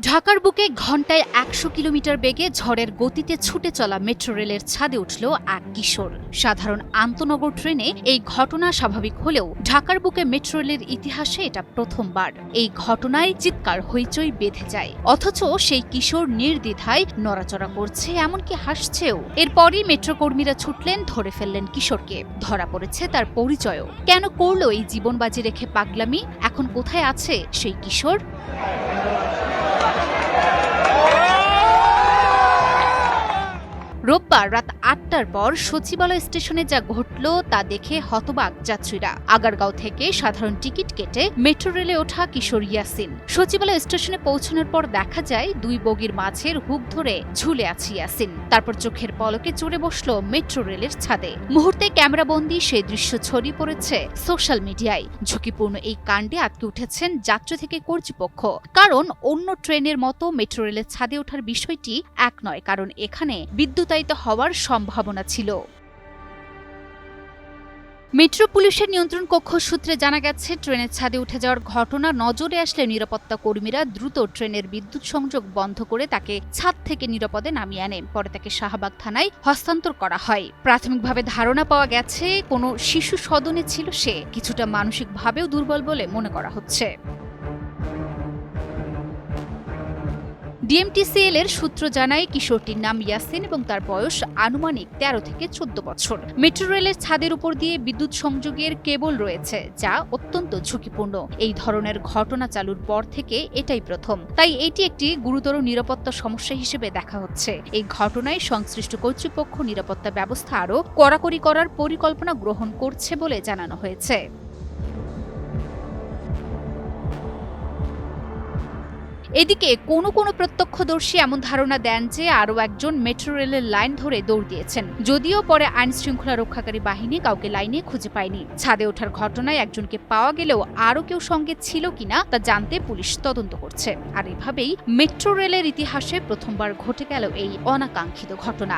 ঢাকার বুকে ঘণ্টায় ১০০ কিলোমিটার বেগে ঝড়ের গতিতে ছুটে চলা মেট্রো রেলের ছাদে উঠল এক কিশোর। সাধারণ আন্তনগর ট্রেনে এই ঘটনা স্বাভাবিক হলেও ঢাকার বুকে মেট্রো রেলের ইতিহাসে এটা প্রথমবার। এই ঘটনায় চিৎকার হইচই বেঁধে যায়, অথচ সেই কিশোর নির্দ্বিধায় নড়াচড়া করছে, এমনকি হাসছেও। এরপরই মেট্রো কর্মীরা ছুটলেন, ধরে ফেললেন কিশোরকে। ধরা পড়েছে তার পরিচয়ও। কেন করল এই জীবন বাজি রেখে পাগলামি? এখন কোথায় আছে সেই কিশোর? রোববার রাত ৮টার পর সচিবালয় স্টেশনে যা ঘটল তা দেখে হতবাক যাত্রীরা। আগারগাঁও থেকে সাধারণ টিকিট কেটে মেট্রো রেলে ওঠা কিশোর ইয়াসিন সচিবালয় স্টেশনে পৌঁছানোর পর দেখা যায় দুই বগির মাঝের হুক ধরে ঝুলে আছে ইয়াসিন। তারপর চোখের পলকে চড়ে বসল মেট্রো রেলের ছাদে। মুহূর্তে ক্যামেরাবন্দি সেই দৃশ্য ছড়িয়ে পড়েছে সোশ্যাল মিডিয়ায়। ঝুঁকিপূর্ণ এই কাণ্ডে আটকে উঠেছেন যাত্রী থেকে কর্তৃপক্ষ। কারণ অন্য ট্রেনের মতো মেট্রো রেলের ছাদে ওঠার বিষয়টি এক নয়, কারণ এখানে বিদ্যুতায়িত হওয়ার সম্ভাবনা ছিল। মেট্রো পুলিশের নিয়ন্ত্রণ কক্ষ সূত্রে জানা গেছে, ট্রেনের ছাদে উঠে যাওয়ার ঘটনা নজরে আসলে নিরাপত্তা কর্মীরা দ্রুত ট্রেনের বিদ্যুৎ সংযোগ বন্ধ করে তাকে ছাদ থেকে নিরাপদে নামিয়ে আনে। পরে তাকে শাহবাগ থানায় হস্তান্তর করা হয়। প্রাথমিকভাবে ধারণা পাওয়া গেছে, কোনো শিশু সদনে ছিল সে। কিছুটা মানসিকভাবেও দুর্বল বলে মনে করা হচ্ছে। ডিএমটিসিএল এর সূত্র জানায়, কিশোরটির নাম ইয়াসিন এবং তার বয়স আনুমানিক ১৩ থেকে ১৪ বছর। মেট্রো রেলের ছাদের উপর দিয়ে বিদ্যুৎ সংযোগের কেবল রয়েছে, যা অত্যন্ত ঝুঁকিপূর্ণ। এই ধরনের ঘটনা চালুর পর থেকে এটাই প্রথম। তাই এটি একটি গুরুতর নিরাপত্তা সমস্যা হিসেবে দেখা হচ্ছে। এই ঘটনায় সংশ্লিষ্ট কর্তৃপক্ষ নিরাপত্তা ব্যবস্থা আরও কড়াকড়ি করার পরিকল্পনা গ্রহণ করছে বলে জানানো হয়েছে। এদিকে কোনো প্রত্যক্ষদর্শী এমন ধারণা দেন যে আরও একজন মেট্রো রেলের লাইন ধরে দৌড় দিয়েছেন। যদিও পরে আইন শৃঙ্খলা রক্ষাকারী বাহিনী কাউকে লাইনে খুঁজে পায়নি। ছাদে ওঠার ঘটনায় একজনকে পাওয়া গেলেও আরও কেউ সঙ্গে ছিল কিনা তা জানতে পুলিশ তদন্ত করছে। আর এভাবেই মেট্রো রেলের ইতিহাসে প্রথমবার ঘটে গেল এই অনাকাঙ্ক্ষিত ঘটনা।